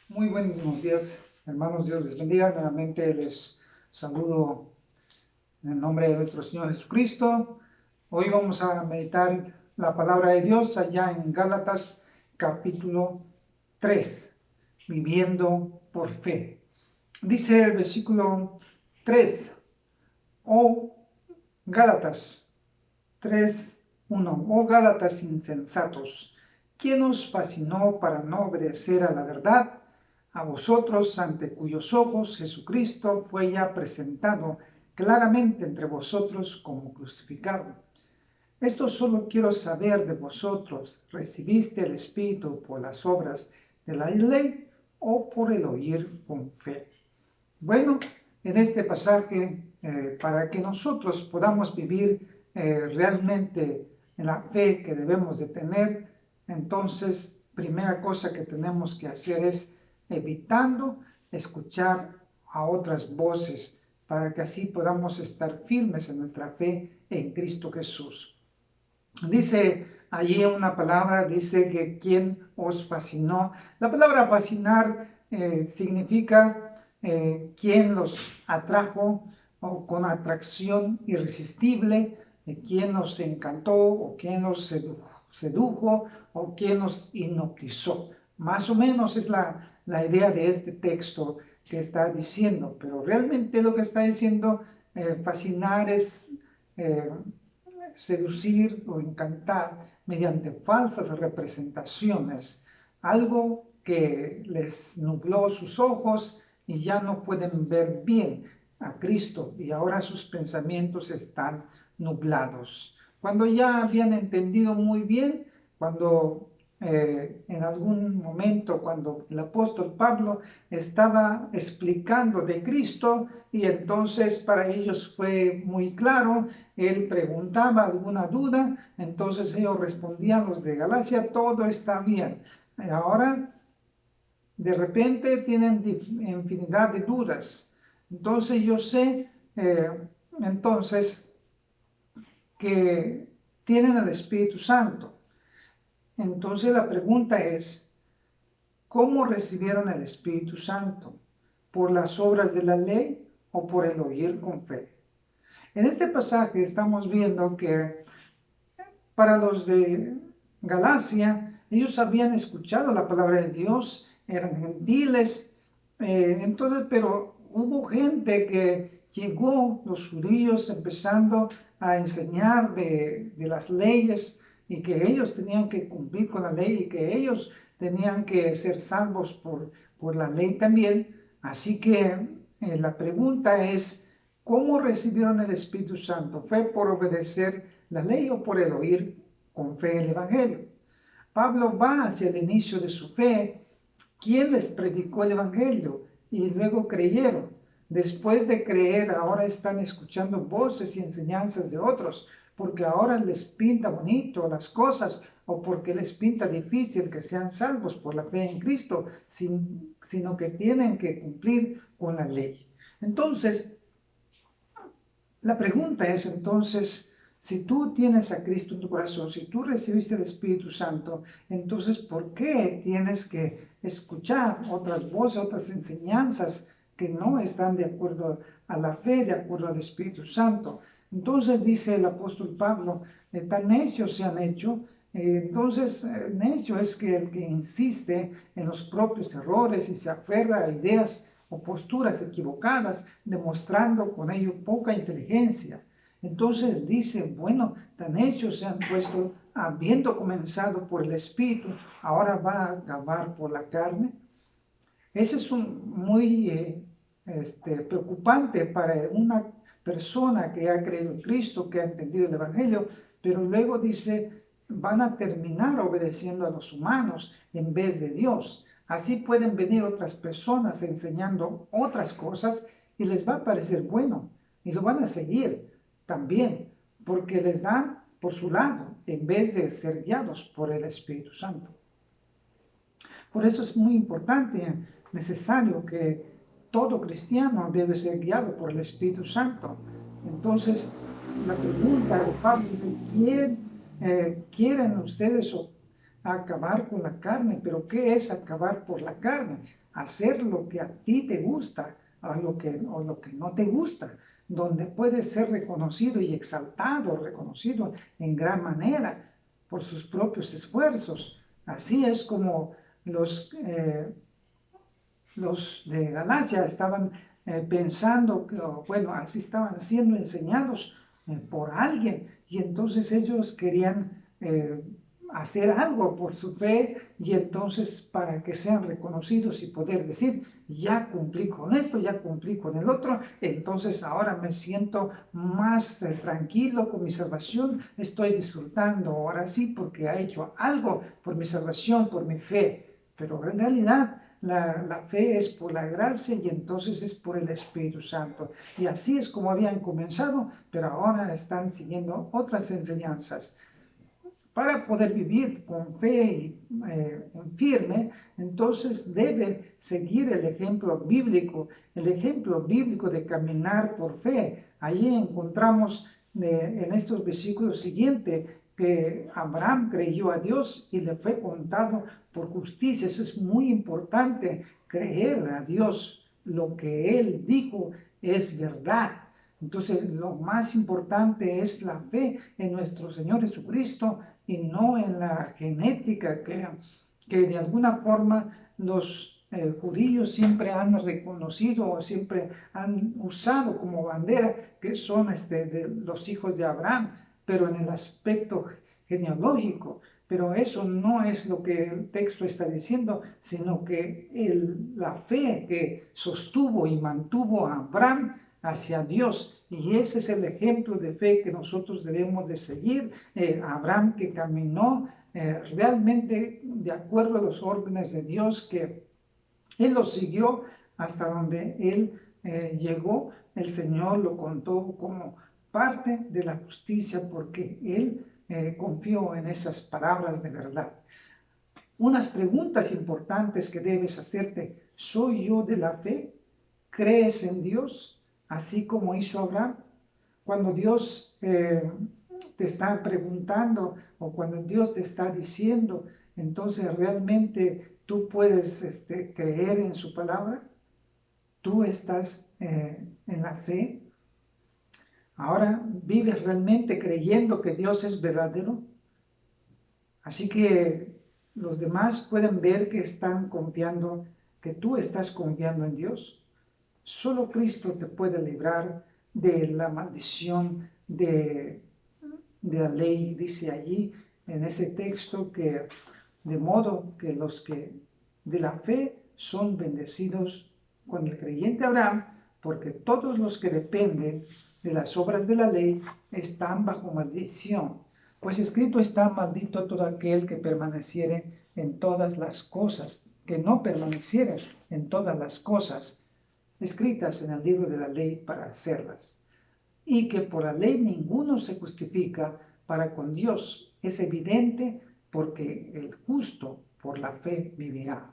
Muy buenos días, hermanos. Dios les bendiga. Nuevamente les saludo en el nombre de nuestro Señor Jesucristo. Hoy vamos a meditar la palabra de Dios allá en Gálatas capítulo 3, viviendo por fe. Dice el versículo 3, oh Gálatas 3:1, oh Gálatas insensatos, ¿quién os fascinó para no obedecer a la verdad? A vosotros, ante cuyos ojos Jesucristo fue ya presentado claramente entre vosotros como crucificado. Esto solo quiero saber de vosotros: ¿recibiste el Espíritu por las obras de la ley o por el oír con fe? Bueno, en este pasaje, para que nosotros podamos vivir realmente en la fe que debemos de tener, entonces, primera cosa que tenemos que hacer es evitando escuchar a otras voces, para que así podamos estar firmes en nuestra fe en Cristo Jesús. Dice allí una palabra, dice que quien os fascinó. La palabra fascinar significa quien los atrajo o con atracción irresistible, quien los encantó o quien los sedujo o quien los hipnotizó. Más o menos es la idea de este texto que está diciendo, pero realmente lo que está diciendo fascinar es seducir o encantar mediante falsas representaciones, algo que les nubló sus ojos y ya no pueden ver bien a Cristo y ahora sus pensamientos están nublados. Cuando ya habían entendido muy bien, cuando en algún momento, cuando el apóstol Pablo estaba explicando de Cristo, y entonces para ellos fue muy claro, él preguntaba alguna duda, entonces ellos respondían, los de Galacia, todo está bien. Ahora, de repente tienen infinidad de dudas. Entonces yo sé, entonces, que tienen el Espíritu Santo. Entonces la pregunta es, ¿cómo recibieron el Espíritu Santo? ¿Por las obras de la ley o por el oír con fe? En este pasaje estamos viendo que para los de Galacia, ellos habían escuchado la palabra de Dios, eran gentiles, entonces, pero hubo gente que llegó, los judíos, empezando a enseñar de las leyes y que ellos tenían que cumplir con la ley y que ellos tenían que ser salvos por la ley también. Así que la pregunta es, ¿cómo recibieron el Espíritu Santo? ¿Fue por obedecer la ley o por el oír con fe el Evangelio? Pablo va hacia el inicio de su fe. ¿Quién les predicó el Evangelio? Y luego creyeron. Después de creer, ahora están escuchando voces y enseñanzas de otros, porque ahora les pinta bonito las cosas o porque les pinta difícil que sean salvos por la fe en Cristo, sino que tienen que cumplir con la ley. Entonces, la pregunta es entonces, si tú tienes a Cristo en tu corazón, si tú recibiste el Espíritu Santo, entonces ¿por qué tienes que escuchar otras voces, otras enseñanzas que no están de acuerdo a la fe, de acuerdo al Espíritu Santo? Entonces dice el apóstol Pablo, tan necios se han hecho. Entonces, necio es que el que insiste en los propios errores y se aferra a ideas o posturas equivocadas, demostrando con ello poca inteligencia. Entonces dice, bueno, tan hechos se han puesto, habiendo comenzado por el Espíritu, ahora va a acabar por la carne. Ese es muy preocupante para una persona que ha creído en Cristo, que ha entendido el Evangelio, pero luego dice, van a terminar obedeciendo a los humanos en vez de Dios. Así pueden venir otras personas enseñando otras cosas y les va a parecer bueno y lo van a seguir también, porque les dan por su lado en vez de ser guiados por el Espíritu Santo. Por eso es muy importante, necesario que todo cristiano debe ser guiado por el Espíritu Santo. Entonces, la pregunta de Pablo es, ¿quién quieren ustedes acabar con la carne? ¿Pero qué es acabar por la carne? hacer lo que a ti te gusta o lo que no te gusta, donde puedes ser reconocido y exaltado, reconocido en gran manera por sus propios esfuerzos. Así es como los de Galacia estaban pensando que, bueno, así estaban siendo enseñados por alguien, y entonces ellos querían hacer algo por su fe, y entonces para que sean reconocidos y poder decir, ya cumplí con esto, ya cumplí con el otro, entonces ahora me siento más tranquilo con mi salvación, estoy disfrutando ahora sí porque ha hecho algo por mi salvación, por mi fe. Pero en realidad la fe es por la gracia y entonces es por el Espíritu Santo. Y así es como habían comenzado, pero ahora están siguiendo otras enseñanzas. Para poder vivir con fe firme, entonces debe seguir el ejemplo bíblico de caminar por fe. Allí encontramos en estos versículos siguientes que Abraham creyó a Dios y le fue contado por justicia. Eso es muy importante, creer a Dios. Lo que Él dijo es verdad. Entonces, lo más importante es la fe en nuestro Señor Jesucristo y no en la genética que de alguna forma los judíos siempre han reconocido o siempre han usado como bandera, que son de los hijos de Abraham, pero en el aspecto genealógico. Pero eso no es lo que el texto está diciendo, sino que la fe que sostuvo y mantuvo a Abraham hacia Dios, y ese es el ejemplo de fe que nosotros debemos de seguir. Abraham, que caminó realmente de acuerdo a los órdenes de Dios, que él lo siguió hasta donde él llegó. El Señor lo contó como parte de la justicia porque él confió en esas palabras de verdad. Unas preguntas importantes que debes hacerte: ¿soy yo de la fe? ¿Crees en Dios así como hizo Abraham? Cuando Dios te está preguntando o cuando Dios te está diciendo, entonces realmente tú puedes creer en su palabra. Tú estás en la fe. Ahora vives realmente creyendo que Dios es verdadero. Así que los demás pueden ver que están confiando, que tú estás confiando en Dios. Solo Cristo te puede librar de la maldición de la ley. Dice allí en ese texto que de modo que los que de la fe son bendecidos con el creyente Abraham, porque todos los que dependen de las obras de la ley están bajo maldición. Pues escrito está: maldito todo aquel que permaneciere en todas las cosas, que no permaneciere en todas las cosas escritas en el libro de la ley para hacerlas. Y que por la ley ninguno se justifica para con Dios. Es evidente, porque el justo por la fe vivirá.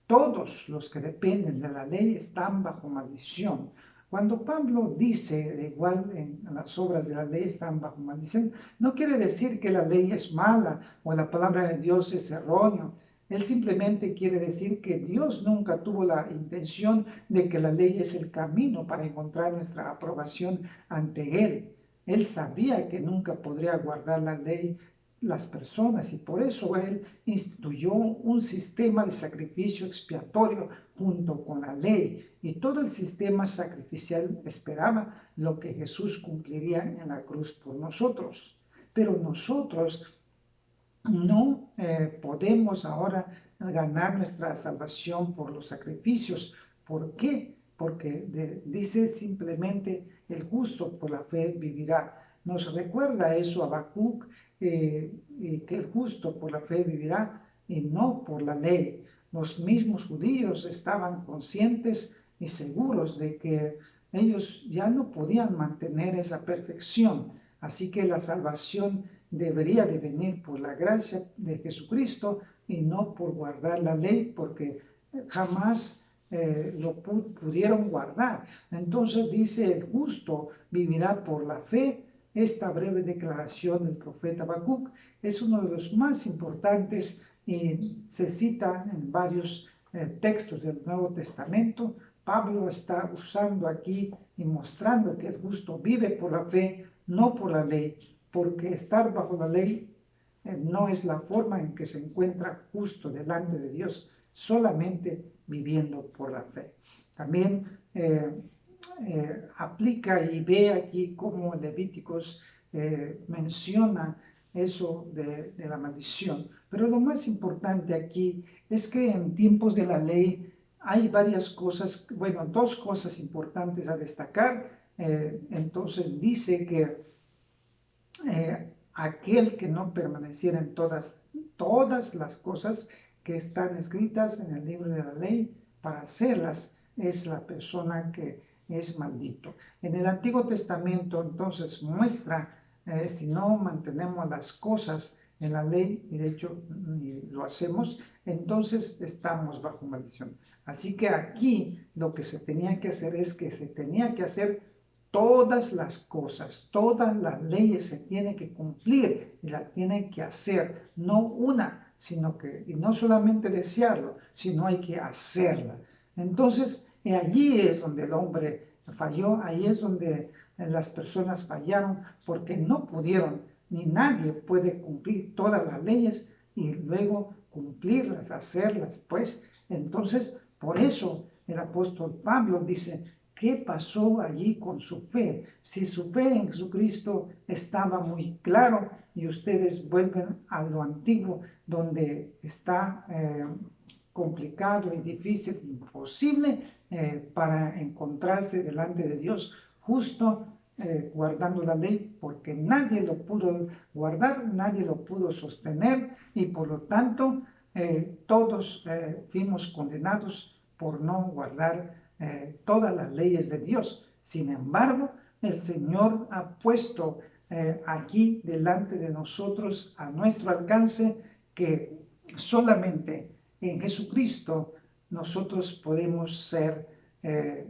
Todos los que dependen de la ley están bajo maldición. Cuando Pablo dice, de igual en las obras de la ley están bajo maldición, no quiere decir que la ley es mala o la palabra de Dios es errónea. Él simplemente quiere decir que Dios nunca tuvo la intención de que la ley es el camino para encontrar nuestra aprobación ante Él. Él sabía que nunca podría guardar la ley las personas, y por eso Él instituyó un sistema de sacrificio expiatorio junto con la ley, y todo el sistema sacrificial esperaba lo que Jesús cumpliría en la cruz por nosotros. Pero nosotros no podemos ahora ganar nuestra salvación por los sacrificios. ¿Por qué? Porque dice simplemente: el justo por la fe vivirá. Nos recuerda eso Habacuc, que el justo por la fe vivirá y no por la ley. Los mismos judíos estaban conscientes y seguros de que ellos ya no podían mantener esa perfección, así que la salvación debería de venir por la gracia de Jesucristo y no por guardar la ley, porque jamás lo pudieron guardar. Entonces dice: el justo vivirá por la fe. Esta breve declaración del profeta Habacuc es uno de los más importantes y se cita en varios textos del Nuevo Testamento, Pablo está usando aquí y mostrando que el justo vive por la fe, no por la ley, porque estar bajo la ley no es la forma en que se encuentra justo delante de Dios, solamente viviendo por la fe. También aplica y ve aquí cómo Levíticos menciona eso de la maldición. Pero lo más importante aquí es que en tiempos de la ley hay varias cosas, bueno, dos cosas importantes a destacar. Entonces dice que aquel que no permaneciera en todas las cosas que están escritas en el libro de la ley para hacerlas, es la persona que es maldito. En el Antiguo Testamento entonces muestra, si no mantenemos las cosas en la ley, y de hecho lo hacemos, entonces estamos bajo maldición. Así que aquí lo que se tenía que hacer es que se tenía que hacer todas las cosas, todas las leyes se tienen que cumplir y la tienen que hacer, no una, sino que, y no solamente desearlo, sino hay que hacerla. Entonces, allí es donde el hombre falló, ahí es donde las personas fallaron, porque no pudieron, ni nadie puede cumplir todas las leyes y luego cumplirlas, hacerlas, pues. Entonces, por eso el apóstol Pablo dice, ¿qué pasó allí con su fe? Si su fe en Jesucristo estaba muy claro y ustedes vuelven a lo antiguo, donde está complicado y difícil, imposible para encontrarse delante de Dios justo guardando la ley, porque nadie lo pudo guardar, nadie lo pudo sostener y por lo tanto todos fuimos condenados por no guardar todas las leyes de Dios. Sin embargo, el Señor ha puesto aquí delante de nosotros, a nuestro alcance, que solamente en Jesucristo nosotros podemos ser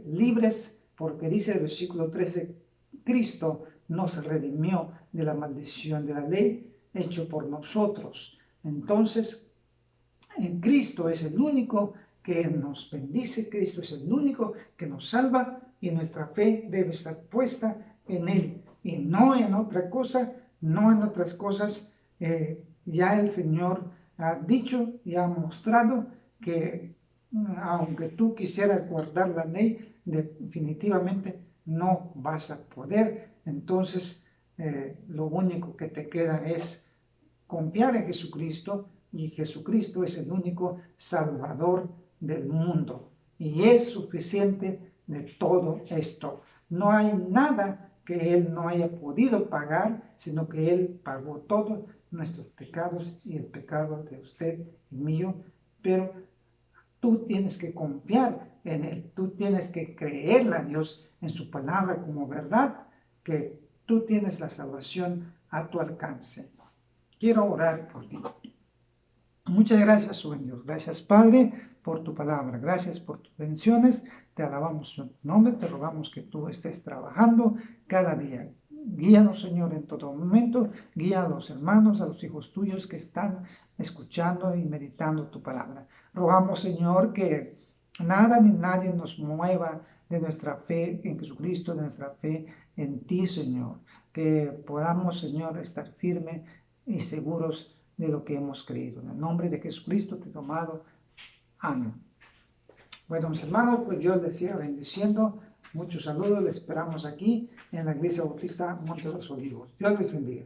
libres, porque dice el versículo 13, Cristo nos redimió de la maldición de la ley, hecho por nosotros. Entonces, en Cristo es el único que nos bendice, Cristo es el único que nos salva y nuestra fe debe estar puesta en Él y no en otra cosa, no en otras cosas. Ya el Señor ha dicho y ha mostrado que aunque tú quisieras guardar la ley, definitivamente no vas a poder. Entonces, lo único que te queda es confiar en Jesucristo, y Jesucristo es el único Salvador del mundo y es suficiente de todo esto. No hay nada que Él no haya podido pagar, sino que Él pagó todos nuestros pecados y el pecado de usted y mío, pero tú tienes que confiar en Él, tú tienes que creerle a Dios en su palabra como verdad, que tú tienes la salvación a tu alcance. Quiero orar por ti. Muchas gracias, buen Dios. Gracias, Padre, por tu palabra. Gracias por tus bendiciones. Te alabamos en tu nombre. Te rogamos que tú estés trabajando cada día. Guíanos, Señor, en todo momento. Guía a los hermanos, a los hijos tuyos que están escuchando y meditando tu palabra. Rogamos, Señor, que nada ni nadie nos mueva de nuestra fe en Jesucristo, de nuestra fe en ti, Señor. Que podamos, Señor, estar firmes y seguros de lo que hemos creído. En el nombre de Jesucristo, tu amado. Amén. Bueno, mis hermanos, pues Dios les siga bendiciendo. Muchos saludos, les esperamos aquí en la Iglesia Bautista Monte de los Olivos. Dios les bendiga.